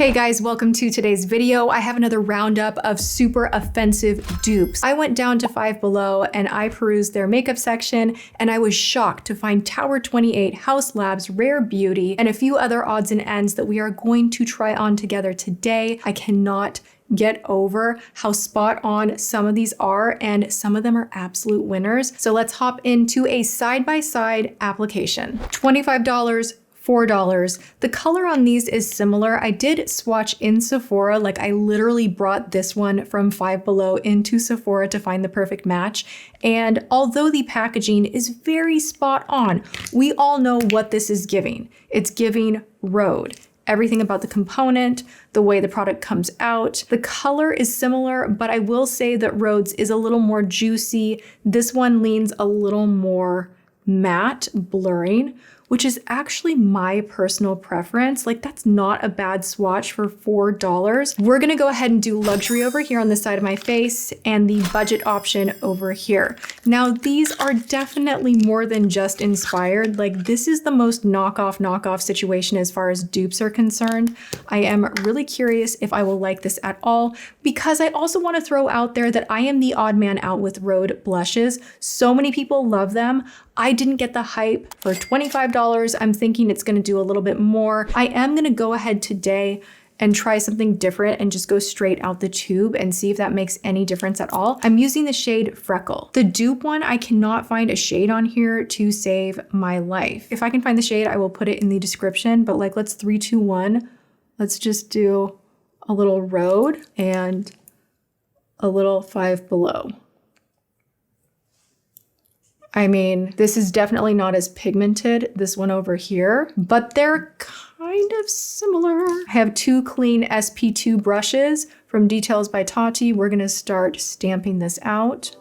Hey guys, welcome to today's video. I have another roundup of super offensive dupes. I went down to Five Below and I perused their makeup section and I was shocked to find Tower 28, Haus Labs, Rare Beauty, and a few other odds and ends that we are going to try on together today. I cannot get over how spot on some of these are, and some of them are absolute winners. So let's hop into a side-by-side application. $25, $4. The color on these is similar. I did swatch in Sephora, like I literally brought this one from Five Below into Sephora to find the perfect match. And although the packaging is very spot on, we all know what this is giving. It's giving Rhode. Everything about the component, the way the product comes out. The color is similar, but I will say that Rhode's is a little more juicy. This one leans a little more matte, blurring, which is actually my personal preference. Like, that's not a bad swatch for $4. We're gonna go ahead and do luxury over here on the side of my face and the budget option over here. Now, these are definitely more than just inspired. Like, this is the most knockoff situation as far as dupes are concerned. I am really curious if I will like this at all, because I also wanna throw out there that I am the odd man out with Rhode blushes. So many people love them. I didn't get the hype for $25. I'm thinking it's gonna do a little bit more. I am gonna go ahead today and try something different and just go straight out the tube and see if that makes any difference at all. I'm using the shade Freckle. The dupe one, I cannot find a shade on here to save my life. If I can find the shade, I will put it in the description, but like, let's 3, 2, 1. Let's just do a little Rhode and a little Five Below. I mean, this is definitely not as pigmented, this one over here, but they're kind of similar. I have 2 clean SP2 brushes from Details by Tati. We're gonna start stamping this out.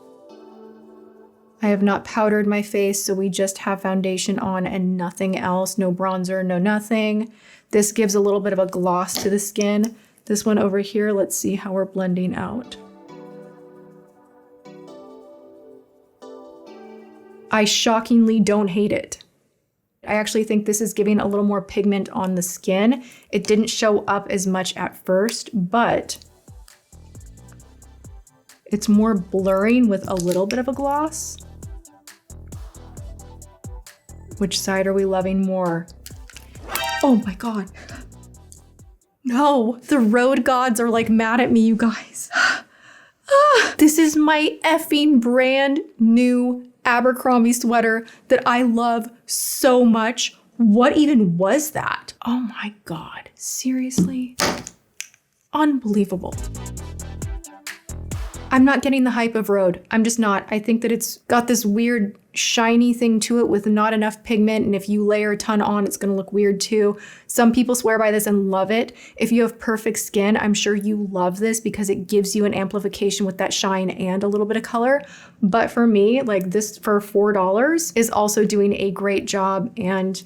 I have not powdered my face, so we just have foundation on and nothing else. No bronzer, no nothing. This gives a little bit of a gloss to the skin. This one over here, let's see how we're blending out. I shockingly don't hate it. I actually think this is giving a little more pigment on the skin. It didn't show up as much at first, but it's more blurring with a little bit of a gloss. Which side are we loving more? Oh my God. No, the Rhode gods are like mad at me, you guys. This is my effing brand new Abercrombie sweater that I love so much. What even was that? Oh my God, seriously? Unbelievable. I'm not getting the hype of Rhode. I'm just not. I think that it's got this weird shiny thing to it with not enough pigment, and if you layer a ton on, it's gonna look weird too. Some people swear by this and love it. If you have perfect skin, I'm sure you love this because it gives you an amplification with that shine and a little bit of color. But for me, like, this for $4 is also doing a great job, and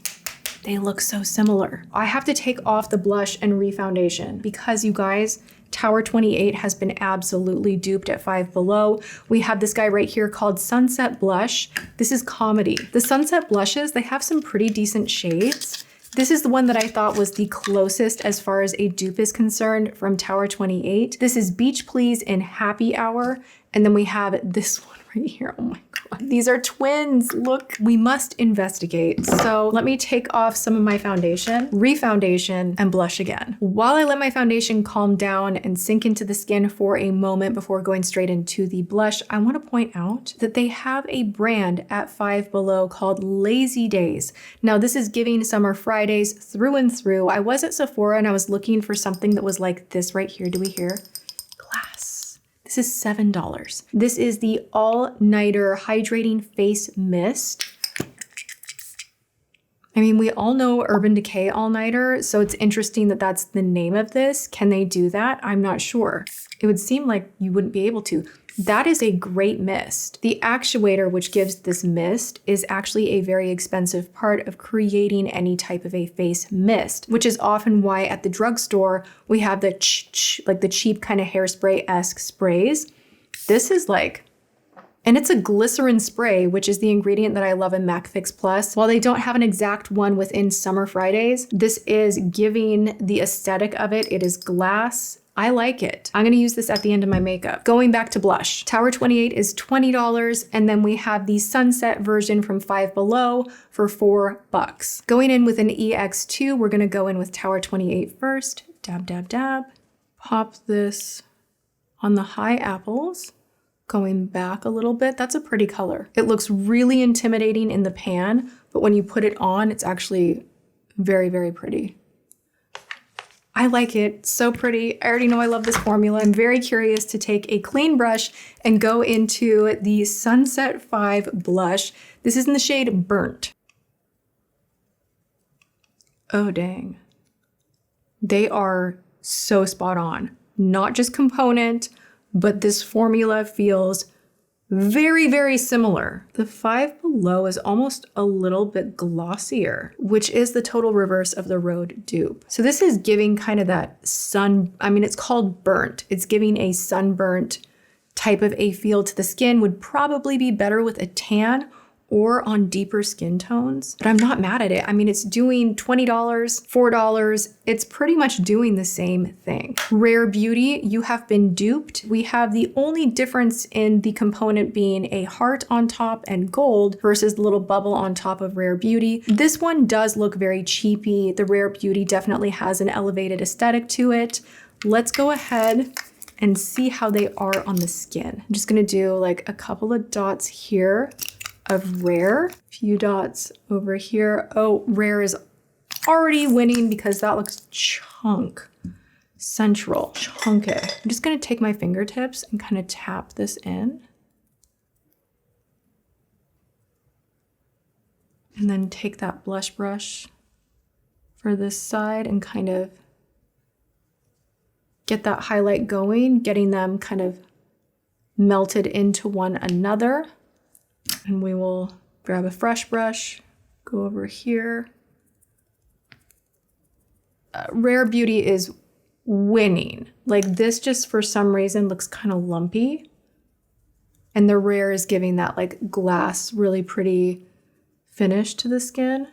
they look so similar. I have to take off the blush and refoundation because, you guys, Tower 28 has been absolutely duped at Five Below. We have this guy right here called Sunset Blush. This is comedy. The Sunset Blushes, they have some pretty decent shades. This is the one that I thought was the closest as far as a dupe is concerned from Tower 28. This is BeachPlease in Happy Hour. And then we have this one right here. Oh my God. These are twins. Look, we must investigate. So let me take off some of my foundation, refoundation, and blush again. While I let my foundation calm down and sink into the skin for a moment before going straight into the blush, I want to point out that they have a brand at Five Below called Lazy Days. Now, this is giving Summer Fridays through and through. I was at Sephora and I was looking for something that was like this right here. Do we hear? This is $7. This is the All-Nighter Hydrating Face Mist. I mean, we all know Urban Decay All-Nighter, so it's interesting that that's the name of this. Can they do that? I'm not sure. It would seem like you wouldn't be able to. That is a great mist. The actuator which gives this mist is actually a very expensive part of creating any type of a face mist, which is often why at the drugstore we have the like the cheap kind of hairspray-esque sprays. This is like And it's a glycerin spray, which is the ingredient that I love in MAC Fix Plus. While they don't have an exact one within Summer Fridays, this is giving the aesthetic of it. It is glass. I like it. I'm gonna use this at the end of my makeup. Going back to blush. Tower 28 is $20, and then we have the Sunset version from Five Below for $4. Going in with an EX2, we're gonna go in with Tower 28 first. Dab, dab, dab. Pop this on the high apples. Going back a little bit, that's a pretty color. It looks really intimidating in the pan, but when you put it on, it's actually very, very pretty. I like it, so pretty. I already know I love this formula. I'm very curious to take a clean brush and go into the Sunset 5 blush. This is in the shade Burnt. Oh dang. They are so spot on. Not just component, but this formula feels very, very similar. The Five Below is almost a little bit glossier, which is the total reverse of the Rhode dupe. So this is giving kind of that it's called burnt. It's giving a sunburnt type of a feel to the skin. Would probably be better with a tan or on deeper skin tones, but I'm not mad at it. I mean, it's doing $20, $4. It's pretty much doing the same thing. Rare Beauty, you have been duped. We have the only difference in the component being a heart on top and gold versus the little bubble on top of Rare Beauty. This one does look very cheapy. The Rare Beauty definitely has an elevated aesthetic to it. Let's go ahead and see how they are on the skin. I'm just gonna do like a couple of dots here of Rare, few dots over here. Oh, Rare is already winning because that looks central, chunky. I'm just gonna take my fingertips and kind of tap this in. And then take that blush brush for this side and kind of get that highlight going, getting them kind of melted into one another. And we will grab a fresh brush, go over here. Rare Beauty is winning. Like this just for some reason looks kind of lumpy. And the Rare is giving that like glass, really pretty finish to the skin.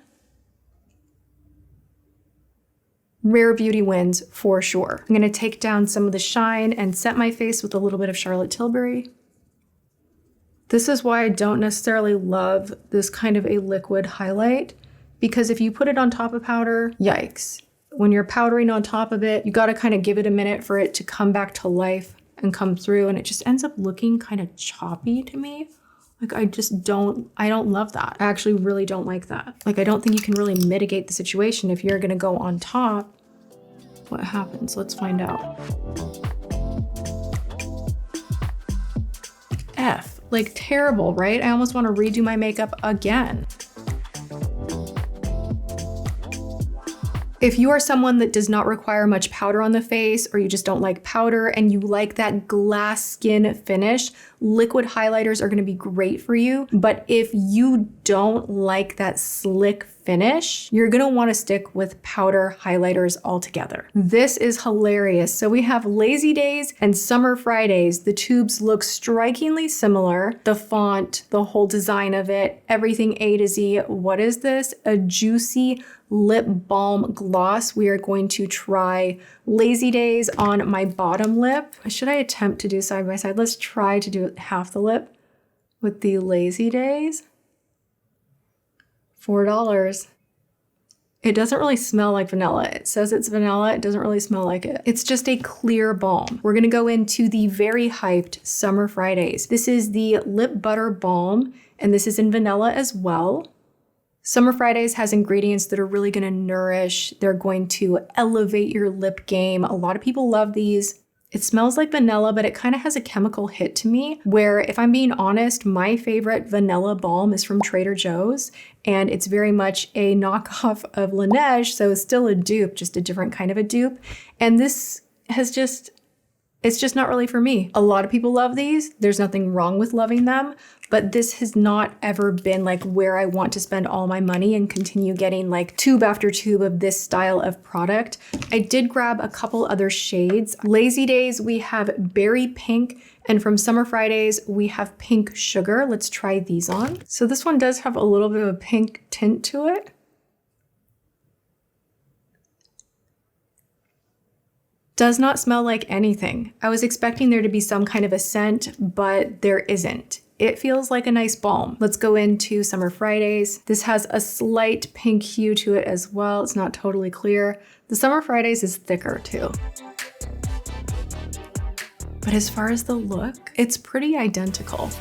Rare Beauty wins for sure. I'm gonna take down some of the shine and set my face with a little bit of Charlotte Tilbury. This is why I don't necessarily love this kind of a liquid highlight, because if you put it on top of powder, yikes. When you're powdering on top of it, you gotta kind of give it a minute for it to come back to life and come through, and it just ends up looking kind of choppy to me. Like I don't love that. I actually really don't like that. Like I don't think you can really mitigate the situation if you're gonna go on top. What happens? Let's find out. F. Like terrible, right? I almost want to redo my makeup again. If you are someone that does not require much powder on the face, or you just don't like powder and you like that glass skin finish, liquid highlighters are going to be great for you. But if you don't like that slick finish, you're going to want to stick with powder highlighters altogether. This is hilarious. So we have Lazy Days and Summer Fridays. The tubes look strikingly similar. The font, the whole design of it, everything A to Z. What is this? A juicy lip balm gloss. We are going to try Lazy Days on my bottom lip. Should I attempt to do side by side? Let's try to do half the lip with the Lazy Days. $4. It doesn't really smell like vanilla. It says it's vanilla. It doesn't really smell like it. It's just a clear balm. We're gonna go into the very hyped Summer Fridays. This is the Lip Butter Balm, and this is in vanilla as well. Summer Fridays has ingredients that are really gonna nourish. They're going to elevate your lip game. A lot of people love these. It smells like vanilla, but it kind of has a chemical hit to me, where if I'm being honest, my favorite vanilla balm is from Trader Joe's, and it's very much a knockoff of Laneige, so it's still a dupe, just a different kind of a dupe. And this has just, It's just not really for me. A lot of people love these. There's nothing wrong with loving them, but this has not ever been like where I want to spend all my money and continue getting like tube after tube of this style of product. I did grab a couple other shades. Lazy Days, we have Berry Pink, and from Summer Fridays, we have Pink Sugar. Let's try these on. So this one does have a little bit of a pink tint to it. Does not smell like anything. I was expecting there to be some kind of a scent, but there isn't. It feels like a nice balm. Let's go into Summer Fridays. This has a slight pink hue to it as well. It's not totally clear. The Summer Fridays is thicker too. But as far as the look, it's pretty identical.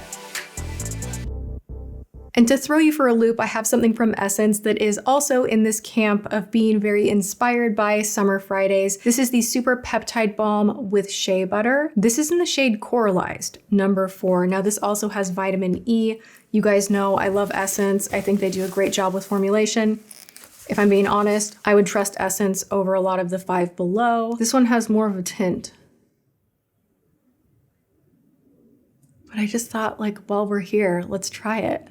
And to throw you for a loop, I have something from Essence that is also in this camp of being very inspired by Summer Fridays. This is the Super Peptide Balm with Shea Butter. This is in the shade Coralized, number 4. Now this also has vitamin E. You guys know I love Essence. I think they do a great job with formulation. If I'm being honest, I would trust Essence over a lot of the Five Below. This one has more of a tint. But I just thought, like, while we're here, let's try it.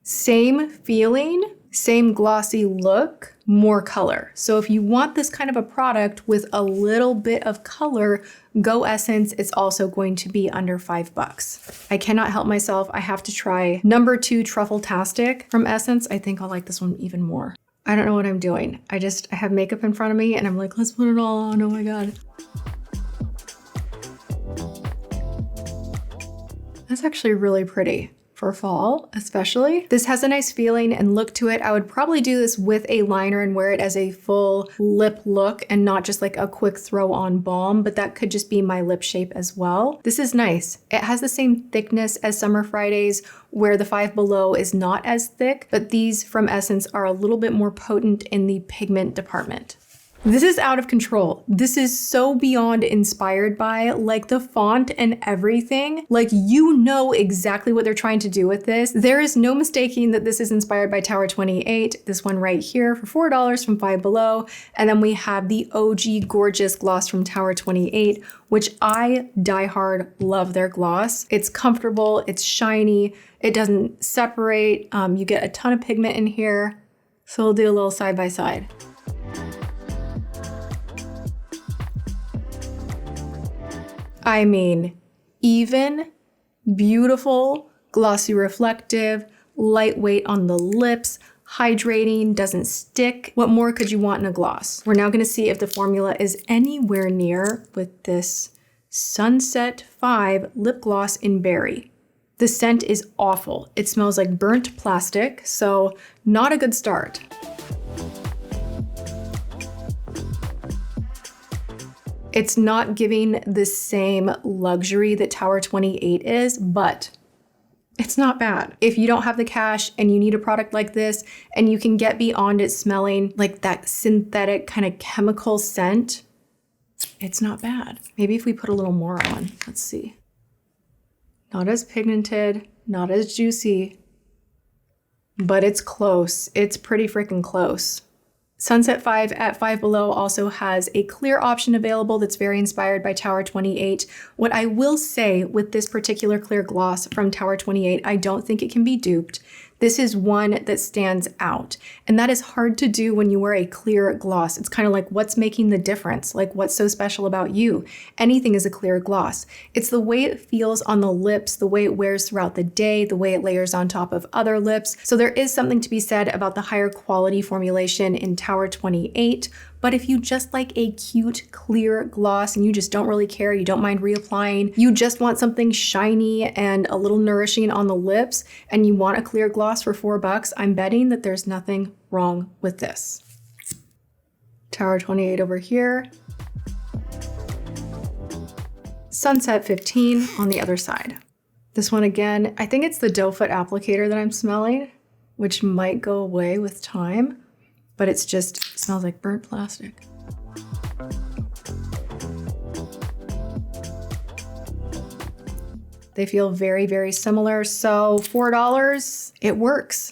Same feeling, same glossy look, more color. So if you want this kind of a product with a little bit of color, go Essence. It's also going to be under $5. I cannot help myself. I have to try number 2 Truffle-tastic from Essence. I think I'll like this one even more. I don't know what I'm doing. I have makeup in front of me and I'm like, let's put it all on. Oh my God. That's actually really pretty. For fall, especially. This has a nice feeling and look to it. I would probably do this with a liner and wear it as a full lip look and not just like a quick throw on balm, but that could just be my lip shape as well. This is nice. It has the same thickness as Summer Fridays, where the Five Below is not as thick, but these from Essence are a little bit more potent in the pigment department. This is out of control. This is so beyond inspired by, like the font and everything. Like, you know exactly what they're trying to do with this. There is no mistaking that this is inspired by Tower 28. This one right here for $4 from Five Below. And then we have the OG gorgeous gloss from Tower 28, which I diehard love their gloss. It's comfortable, it's shiny, it doesn't separate. You get a ton of pigment in here. So we'll do a little side by side. I mean, even, beautiful, glossy reflective, lightweight on the lips, hydrating, doesn't stick. What more could you want in a gloss? We're now gonna see if the formula is anywhere near with this Sunset 5 lip gloss in berry. The scent is awful. It smells like burnt plastic, so not a good start. It's not giving the same luxury that Tower 28 is, but it's not bad. If you don't have the cash and you need a product like this and you can get beyond it smelling like that synthetic kind of chemical scent, it's not bad. Maybe if we put a little more on, let's see. Not as pigmented, not as juicy, but it's close. It's pretty freaking close. Sunset 5 at Five Below also has a clear option available that's very inspired by Tower 28. What I will say with this particular clear gloss from Tower 28, I don't think it can be duped. This is one that stands out, and that is hard to do when you wear a clear gloss. It's kind of like, what's making the difference? Like, what's so special about you? Anything is a clear gloss. It's the way it feels on the lips, the way it wears throughout the day, the way it layers on top of other lips. So there is something to be said about the higher quality formulation in Tower 28. But if you just like a cute, clear gloss and you just don't really care, you don't mind reapplying, you just want something shiny and a little nourishing on the lips, and you want a clear gloss for $4, I'm betting that there's nothing wrong with this. Tower 28 over here. Sunset 15 on the other side. This one again, I think it's the doe foot applicator that I'm smelling, which might go away with time. But it's just, smells like burnt plastic. They feel very, very similar. So $4, it works.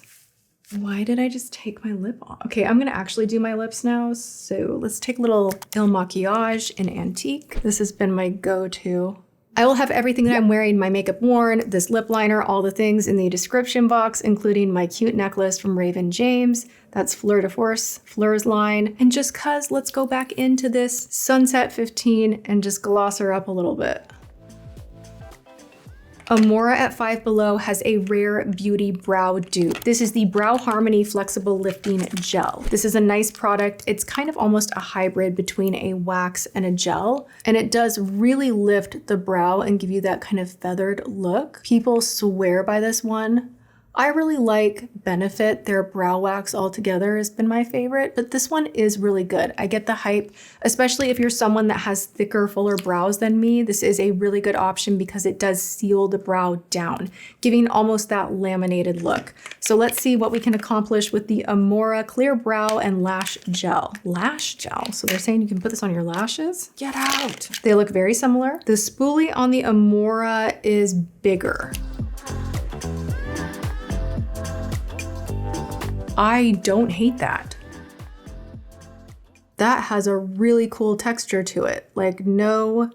Why did I just take my lip off? Okay, I'm gonna actually do my lips now. So let's take a little Il Maquillage in Antique. This has been my go-to. I will have everything that I'm wearing, my makeup worn, this lip liner, all the things in the description box, including my cute necklace from Raven James. That's Fleur de Force, Fleur's line. And just cause, let's go back into this Sunset 15 and just gloss her up a little bit. Amora at Five Below has a Rare Beauty Brow Dupe. This is the Brow Harmony Flexible Lifting Gel. This is a nice product. It's kind of almost a hybrid between a wax and a gel, and it does really lift the brow and give you that kind of feathered look. People swear by this one. I really like Benefit. Their brow wax altogether has been my favorite, but this one is really good. I get the hype, especially if you're someone that has thicker, fuller brows than me. This is a really good option because it does seal the brow down, giving almost that laminated look. So let's see what we can accomplish with the Amora Clear Brow and Lash Gel. Lash gel. So they're saying you can put this on your lashes? Get out. They look very similar. The spoolie on the Amora is bigger. I don't hate that. That has a really cool texture to it. Like no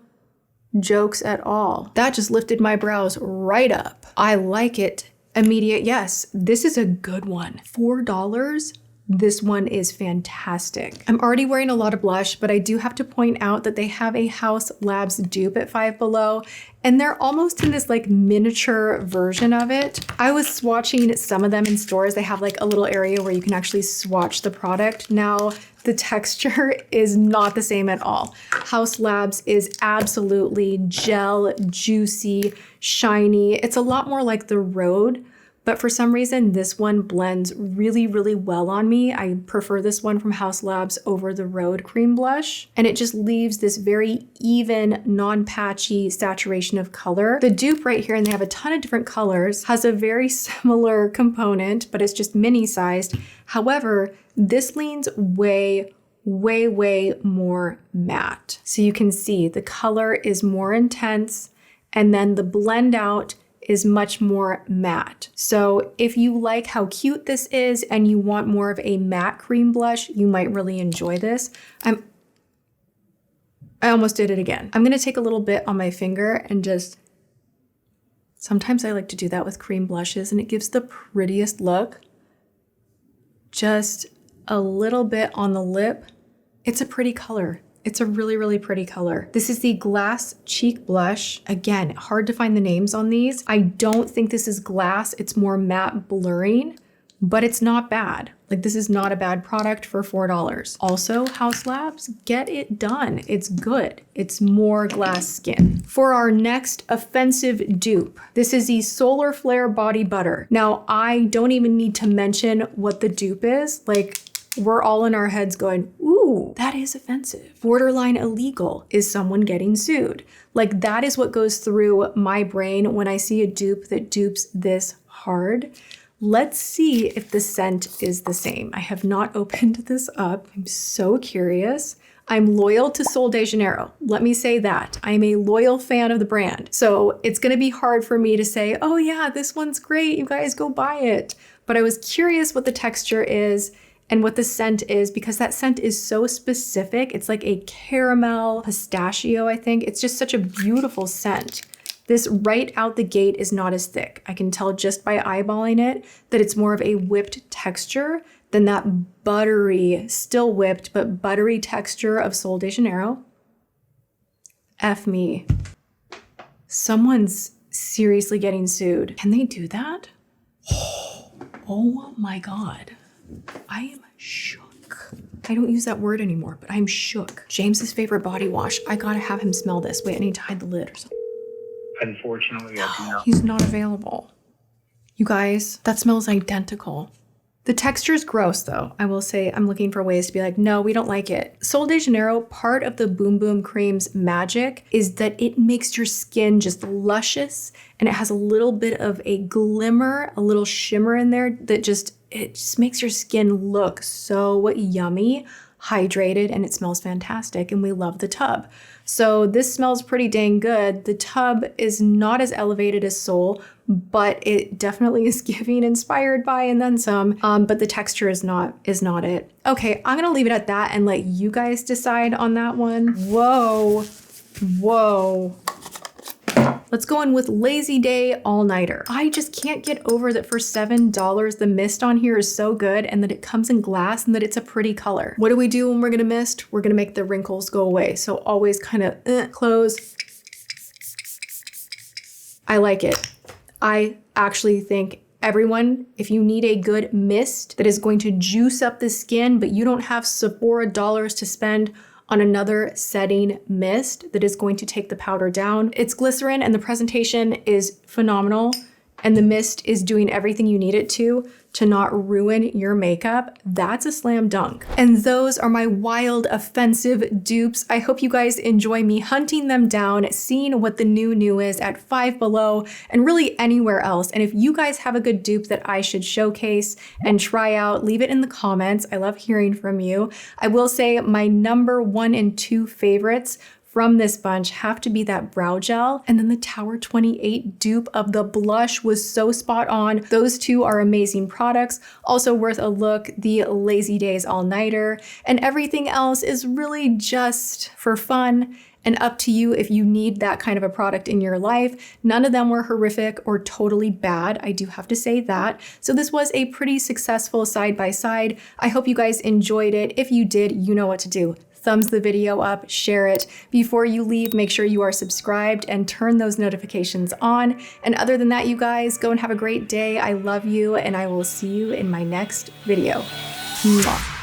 jokes at all. That just lifted my brows right up. I like it. Immediate yes. This is a good one. $4. This one is fantastic. I'm already wearing a lot of blush, but I do have to point out that they have a Haus Labs dupe at Five Below, and they're almost in this like miniature version of it. I was swatching some of them in stores. They have like a little area where you can actually swatch the product. Now, the texture is not the same at all. Haus Labs is absolutely gel, juicy, shiny. It's a lot more like the Rhode, but for some reason, this one blends really, really well on me. I prefer this one from Haus Labs over the Rhode cream blush. And it just leaves this very even, non-patchy saturation of color. The dupe right here, and they have a ton of different colors, has a very similar component, but it's just mini sized. However, this leans way more matte. So you can see the color is more intense, and then the blend out is much more matte. So if you like how cute this is and you want more of a matte cream blush, you might really enjoy this. I almost did it again. I'm gonna take a little bit on my finger and just, sometimes I like to do that with cream blushes and it gives the prettiest look. Just a little bit on the lip. It's a pretty color. It's a really, really pretty color. This is the Glass Cheek Blush. Again, hard to find the names on these. I don't think this is glass. It's more matte blurring, but it's not bad. Like this is not a bad product for $4. Also, Haus Labs, get it done. It's good. It's more glass skin. For our next offensive dupe, this is the Solar Flare Body Butter. Now, I don't even need to mention what the dupe is. Like, we're all in our heads going, ooh, that is offensive. Borderline illegal. Is someone getting sued? Like that is what goes through my brain when I see a dupe that dupes this hard. Let's see if the scent is the same. I have not opened this up. I'm so curious. I'm loyal to Sol de Janeiro. Let me say that. I'm a loyal fan of the brand. So it's gonna be hard for me to say, oh yeah, this one's great, you guys go buy it. But I was curious what the texture is and what the scent is, because that scent is so specific. It's like a caramel pistachio, I think. It's just such a beautiful scent. This right out the gate is not as thick. I can tell just by eyeballing it that it's more of a whipped texture than that buttery, still whipped, but buttery texture of Sol de Janeiro. F me. Someone's seriously getting sued. Can they do that? Oh my God. I am shook. I don't use that word anymore, but I'm shook. James's favorite body wash. I gotta have him smell this. Wait, I need to hide the lid or something. Unfortunately, I do not. He's not available. You guys, that smells identical. The texture is gross though. I will say I'm looking for ways to be like, no, we don't like it. Sol de Janeiro, part of the Boom Boom Cream's magic is that it makes your skin just luscious and it has a little bit of a glimmer, a little shimmer in there that it just makes your skin look so yummy, hydrated, and it smells fantastic, and we love the tub. So this smells pretty dang good. The tub is not as elevated as Soul, but it definitely is giving inspired by and then some. But the texture is not it. Okay, I'm gonna leave it at that and let you guys decide on that one. Whoa. Let's go in with Lazy Day All-Nighter. I just can't get over that for $7, the mist on here is so good and that it comes in glass and that it's a pretty color. What do we do when we're gonna mist? We're gonna make the wrinkles go away. So always kind of close. I like it. I actually think everyone, if you need a good mist that is going to juice up the skin, but you don't have Sephora dollars to spend on another setting mist that is going to take the powder down. It's glycerin and the presentation is phenomenal. And the mist is doing everything you need it to not ruin your makeup. That's a slam dunk. And those are my wild, offensive dupes. I hope you guys enjoy me hunting them down, seeing what the new is at Five Below and really anywhere else. And if you guys have a good dupe that I should showcase and try out, leave it in the comments. I love hearing from you. I will say my number 1 and 2 favorites from this bunch have to be that brow gel, and then the Tower 28 dupe of the blush was so spot on. Those two are amazing products, also worth a look. The Lazy Days All-Nighter, and everything else is really just for fun and up to you if you need that kind of a product in your life. None of them were horrific or totally bad, I do have to say that. So this was a pretty successful side-by-side. I hope you guys enjoyed it. If you did, you know what to do. Thumbs the video up, share it. Before you leave, make sure you are subscribed and turn those notifications on. And other than that, you guys, go and have a great day. I love you, and I will see you in my next video. Mwah.